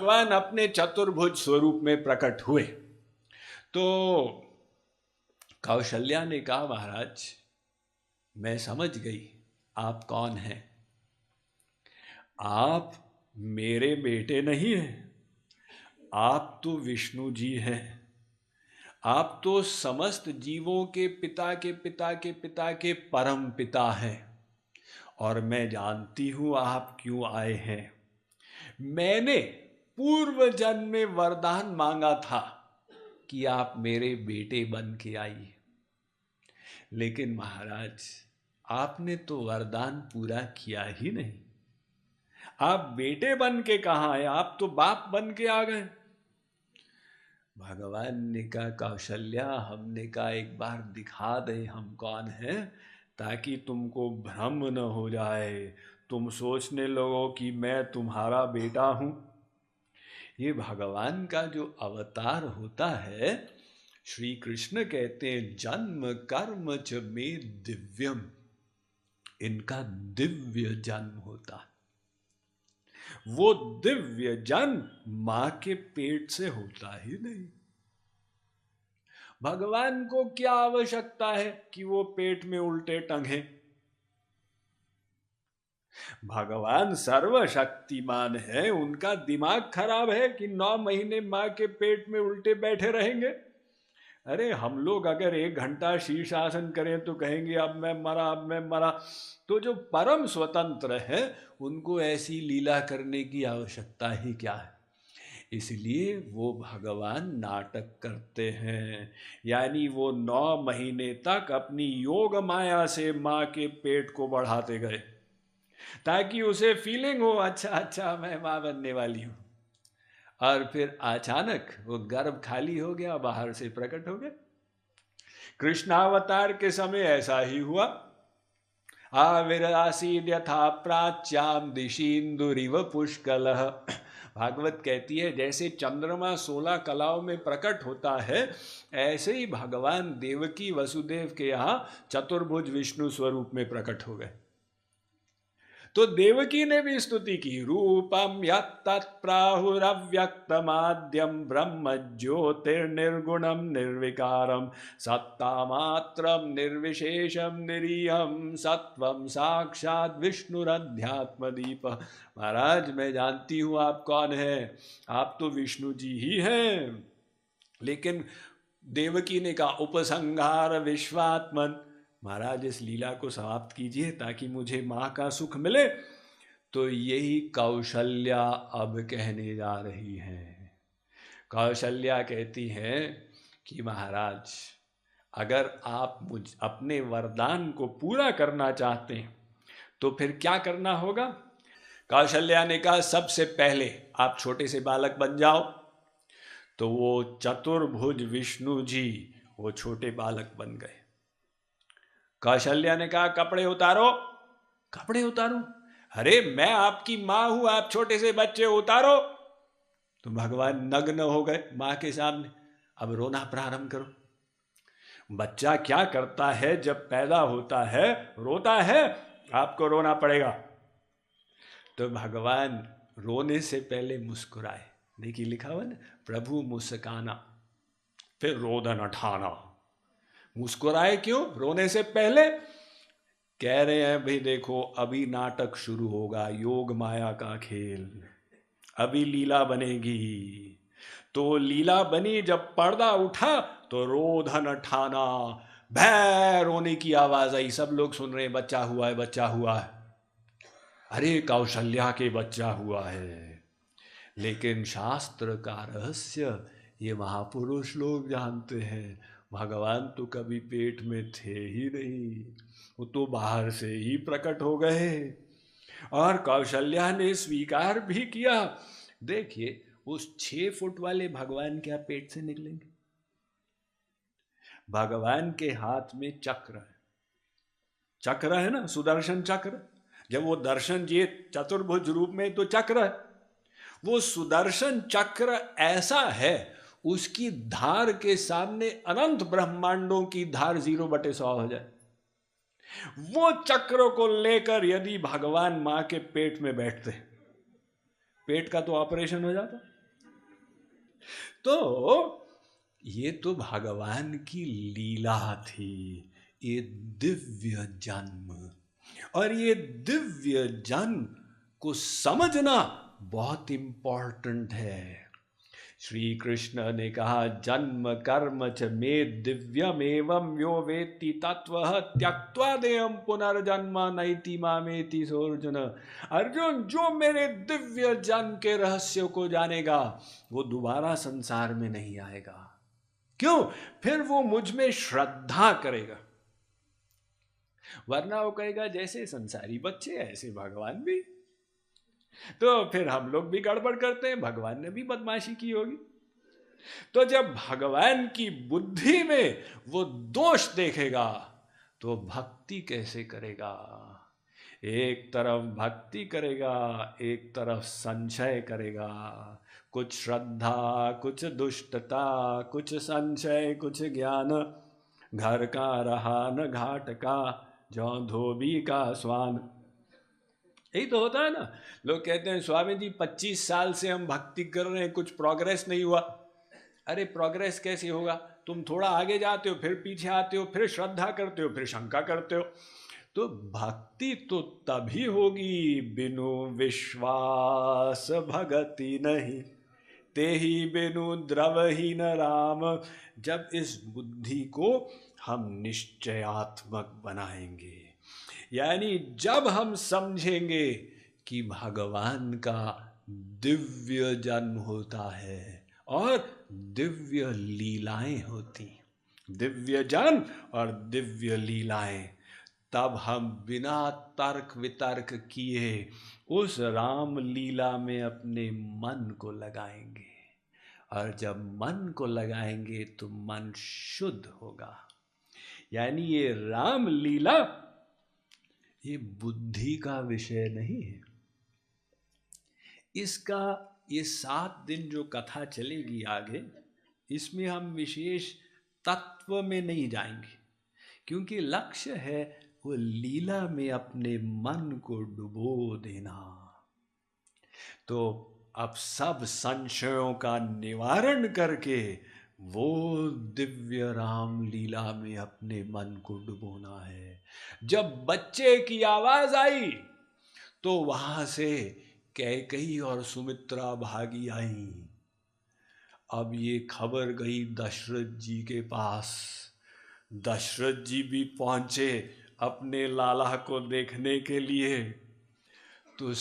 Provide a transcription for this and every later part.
भगवान अपने चतुर्भुज स्वरूप में प्रकट हुए तो कौशल्या ने कहा, महाराज मैं समझ गई आप कौन हैं। आप मेरे बेटे नहीं हैं, आप तो विष्णु जी हैं। आप तो समस्त जीवों के पिता के पिता के पिता के परम पिता हैं। और मैं जानती हूं आप क्यों आए हैं। मैंने पूर्व जन्म में वरदान मांगा था कि आप मेरे बेटे बन के आइए, लेकिन महाराज आपने तो वरदान पूरा किया ही नहीं। आप बेटे बन के कहाँ आए, आप तो बाप बन के आ गए। भगवान ने कहा, कौशल्या हमने कहा एक बार दिखा दें हम कौन हैं, ताकि तुमको भ्रम न हो जाए, तुम सोचने लगो कि मैं तुम्हारा बेटा हूं। ये भगवान का जो अवतार होता है, श्री कृष्ण कहते हैं जन्म कर्म च मे दिव्यम, इनका दिव्य जन्म होता है। वो दिव्य जन्म मां के पेट से होता ही नहीं। भगवान को क्या आवश्यकता है कि वो पेट में उल्टे टंगे। भगवान सर्वशक्तिमान है, उनका दिमाग खराब है कि 9 महीने मां के पेट में उल्टे बैठे रहेंगे। अरे हम लोग अगर 1 घंटा शीर्षासन करें तो कहेंगे अब मैं मरा, अब मैं मरा। तो जो परम स्वतंत्र है उनको ऐसी लीला करने की आवश्यकता ही क्या है। इसलिए वो भगवान नाटक करते हैं, यानी वो 9 महीने तक अपनी योग माया से माँ के पेट को बढ़ाते गए ताकि उसे फीलिंग हो अच्छा अच्छा मैं माँ बनने वाली हूँ। और फिर अचानक वो गर्भ खाली हो गया, बाहर से प्रकट हो गया। कृष्णावतार के समय ऐसा ही हुआ। आविरासीद यथा प्राच्याम दिशीन्दुरिव पुष्कलः। भागवत कहती है जैसे चंद्रमा 16 कलाओं में प्रकट होता है, ऐसे ही भगवान देवकी वसुदेव के यहाँ चतुर्भुज विष्णु स्वरूप में प्रकट हो गए। तो देवकी ने भी स्तुति की, रूपम यत्तत्प्राहुरव्यक्तमाद्यम ब्रह्म ज्योतिर्निर्गुणम निर्विकारम सत्तामात्रम निर्विशेषम निरीहम सत्वम साक्षात विष्णुरध्यात्मदीप। महाराज मैं जानती हूँ आप कौन हैं, आप तो विष्णु जी ही हैं। लेकिन देवकी ने कहा उपसंहार विश्वात्मन, महाराज इस लीला को समाप्त कीजिए ताकि मुझे माँ का सुख मिले। तो यही कौशल्या अब कहने जा रही हैं। कौशल्या कहती हैं कि महाराज अगर आप मुझ अपने वरदान को पूरा करना चाहते हैं तो फिर क्या करना होगा। कौशल्या ने कहा सबसे पहले आप छोटे से बालक बन जाओ। तो वो चतुर्भुज विष्णु जी वो छोटे बालक बन गए। कौशल्या ने कहा कपड़े उतारो। कपड़े उतारो, अरे मैं आपकी मां हूं, आप छोटे से बच्चे उतारो। तो भगवान नग्न हो गए मां के सामने। अब रोना प्रारंभ करो। बच्चा क्या करता है जब पैदा होता है, रोता है, आपको रोना पड़ेगा। तो भगवान रोने से पहले मुस्कुराए। देखिए लिखा हुआ ना, प्रभु मुस्काना फिर रोदन उठाना। मुस्कुराए क्यों, रोने से पहले। कह रहे हैं भाई देखो अभी नाटक शुरू होगा, योग माया का खेल, अभी लीला बनेगी। तो लीला बनी, जब पर्दा उठा तो रोधन ठाना, भै रोने की आवाज आई। सब लोग सुन रहे हैं बच्चा हुआ है, बच्चा हुआ है। अरे कौशल्या के बच्चा हुआ है। लेकिन शास्त्र का रहस्य ये महापुरुष लोग जानते हैं। भगवान तो कभी पेट में थे ही नहीं, वो तो बाहर से ही प्रकट हो गए। और कौशल्या ने स्वीकार भी किया। देखिए उस 6 फुट वाले भगवान क्या पेट से निकलेंगे। भगवान के हाथ में चक्र है, चक्र है ना, सुदर्शन चक्र। जब वो दर्शन दिए चतुर्भुज रूप में तो चक्र है। वो सुदर्शन चक्र ऐसा है, उसकी धार के सामने अनंत ब्रह्मांडों की धार 0/100 हो जाए। वो चक्र को लेकर यदि भगवान मां के पेट में बैठते, पेट का तो ऑपरेशन हो जाता। तो ये तो भगवान की लीला थी, ये दिव्य जन्म। और ये दिव्य जन्म को समझना बहुत इंपॉर्टेंट है। श्री कृष्ण ने कहा जन्म कर्म च मे दिव्यम एवं यो वेत्ति तत्वः त्यक्त्वा देहं पुनर्जन्म नैति मामेति सो अर्जुन। अर्जुन, जो मेरे दिव्य जन्म के रहस्य को जानेगा वो दोबारा संसार में नहीं आएगा। क्यों? फिर वो मुझ में श्रद्धा करेगा, वरना वो कहेगा जैसे संसारी बच्चे ऐसे भगवान भी। तो फिर हम लोग भी गड़बड़ करते हैं, भगवान ने भी बदमाशी की होगी। तो जब भगवान की बुद्धि में वो दोष देखेगा तो भक्ति कैसे करेगा? एक तरफ भक्ति करेगा, एक तरफ संशय करेगा, कुछ श्रद्धा, कुछ दुष्टता, कुछ संशय, कुछ ज्ञान। घर का रहा न घाट का, जौ धोबी का स्वान। यही तो होता है ना। लोग कहते हैं स्वामी जी 25 साल से हम भक्ति कर रहे हैं, कुछ प्रोग्रेस नहीं हुआ। अरे प्रोग्रेस कैसे होगा? तुम थोड़ा आगे जाते हो, फिर पीछे आते हो, फिर श्रद्धा करते हो, फिर शंका करते हो। तो भक्ति तो तभी होगी बिनु विश्वास भगति नहीं, तेहि बिनु द्रवहीन राम। जब इस बुद्धि को हम निश्चयात्मक बनाएंगे, यानी जब हम समझेंगे कि भगवान का दिव्य जन्म होता है और दिव्य लीलाएं होती, दिव्य जन्म और दिव्य लीलाएं, तब हम बिना तर्क वितर्क किए उस राम लीला में अपने मन को लगाएंगे। और जब मन को लगाएंगे तो मन शुद्ध होगा। यानी ये राम लीला ये बुद्धि का विषय नहीं है। इसका ये 7 दिन जो कथा चलेगी आगे, इसमें हम विशेष तत्व में नहीं जाएंगे, क्योंकि लक्ष्य है वो लीला में अपने मन को डुबो देना। तो अब सब संशयों का निवारण करके वो दिव्य राम लीला में अपने मन को डुबोना है। जब बच्चे की आवाज आई तो वहां से कैकेयी और सुमित्रा भागी आई। अब ये खबर गई दशरथ जी के पास। दशरथ जी भी पहुंचे अपने लाला को देखने के लिए। तो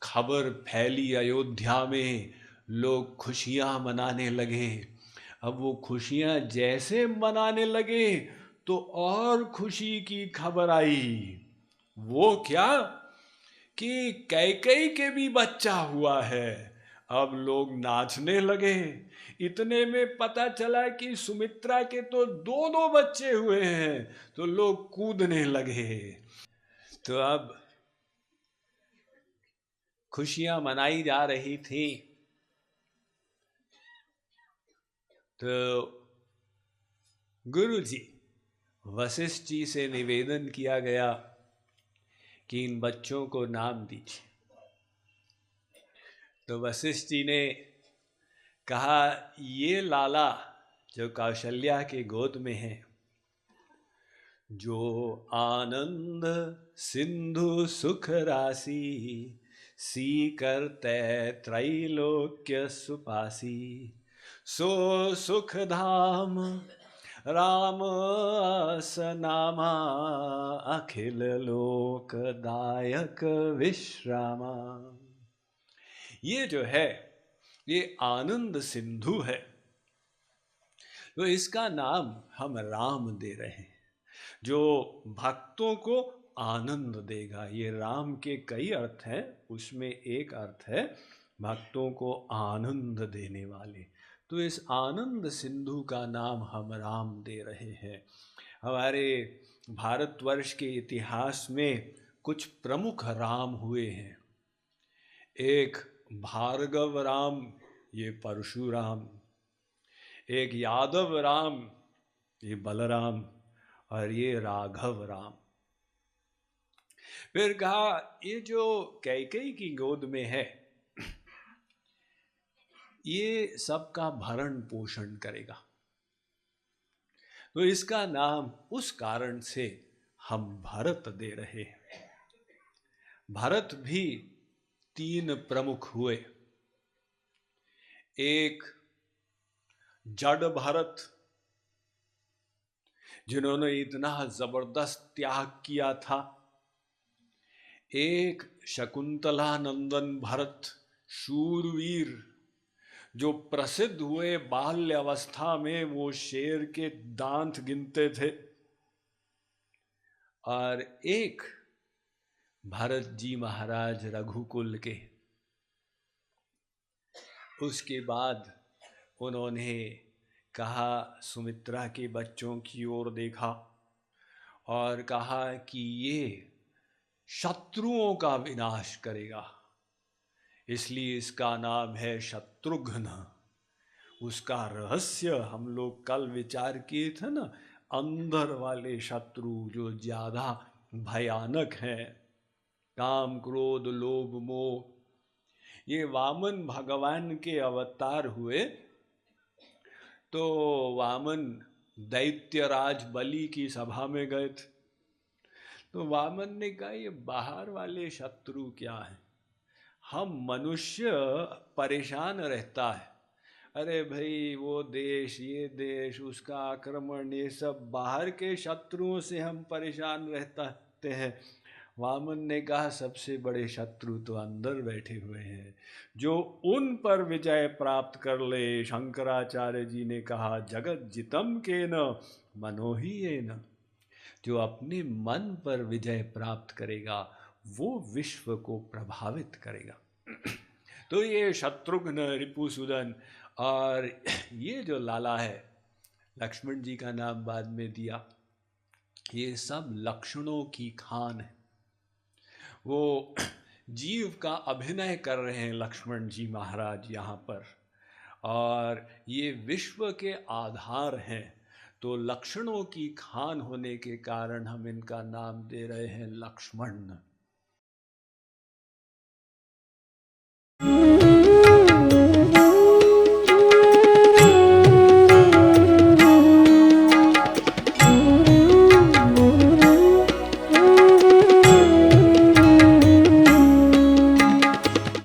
खबर फैली अयोध्या में, लोग खुशियां मनाने लगे। अब वो खुशियां जैसे मनाने लगे तो और खुशी की खबर आई। वो क्या कि कैकेयी के भी बच्चा हुआ है। अब लोग नाचने लगे। इतने में पता चला कि सुमित्रा के तो 2-2 बच्चे हुए हैं, तो लोग कूदने लगे। तो अब खुशियां मनाई जा रही थी। तो गुरु जी वशिष्ठ जी से निवेदन किया गया कि इन बच्चों को नाम दीजिए। तो वशिष्ठ जी ने कहा ये लाला जो कौशल्या के गोद में है, जो आनंद सिंधु सुख राशि, सी करते त्रैलोक्य सुपासी, सो सुख धाम राम सनामा, अखिल लोक दायक विश्रामा। ये जो है ये आनंद सिंधु है, तो इसका नाम हम राम दे रहे हैं, जो भक्तों को आनंद देगा। ये राम के कई अर्थ हैं, उसमें एक अर्थ है भक्तों को आनंद देने वाले। तो इस आनंद सिंधु का नाम हम राम दे रहे हैं। हमारे भारतवर्ष के इतिहास में कुछ प्रमुख राम हुए हैं। एक भार्गव राम, ये परशुराम। एक यादव राम, ये बलराम। और ये राघव राम। फिर कहा ये जो कैकेयी की गोद में है, ये सबका भरण पोषण करेगा। तो इसका नाम उस कारण से हम भरत दे रहे हैं। भरत भी 3 प्रमुख हुए। एक जड़ भरत, जिन्होंने इतना जबरदस्त त्याग किया था। एक शकुंतला नंदन भरत, शूरवीर, जो प्रसिद्ध हुए बाल्यावस्था में वो शेर के दांत गिनते थे। और एक भरत जी महाराज रघुकुल के। उसके बाद उन्होंने कहा, सुमित्रा के बच्चों की ओर देखा और कहा कि ये शत्रुओं का विनाश करेगा, इसलिए इसका नाम है शत्रुघ्न। उसका रहस्य हम लोग कल विचार किए थे ना, अंदर वाले शत्रु जो ज्यादा भयानक हैं, काम क्रोध लोभ मोह। ये वामन भगवान के अवतार हुए तो वामन दैत्यराज बलि की सभा में गए थे। तो वामन ने कहा, ये बाहर वाले शत्रु क्या हैं? हम मनुष्य परेशान रहता है, अरे भाई वो देश ये देश उसका आक्रमण, ये सब बाहर के शत्रुओं से हम परेशान रहते हैं। वामन ने कहा, सबसे बड़े शत्रु तो अंदर बैठे हुए हैं, जो उन पर विजय प्राप्त कर ले। शंकराचार्य जी ने कहा, जगत जितम के न मनोही ये न, जो अपने मन पर विजय प्राप्त करेगा वो विश्व को प्रभावित करेगा। तो ये शत्रुघ्न, रिपुसुदन और ये जो लाला है, लक्ष्मण जी का नाम बाद में दिया, ये सब लक्षणों की खान है। वो जीव का अभिनय कर रहे हैं लक्ष्मण जी महाराज यहाँ पर, और ये विश्व के आधार हैं। तो लक्षणों की खान होने के कारण हम इनका नाम दे रहे हैं लक्ष्मण।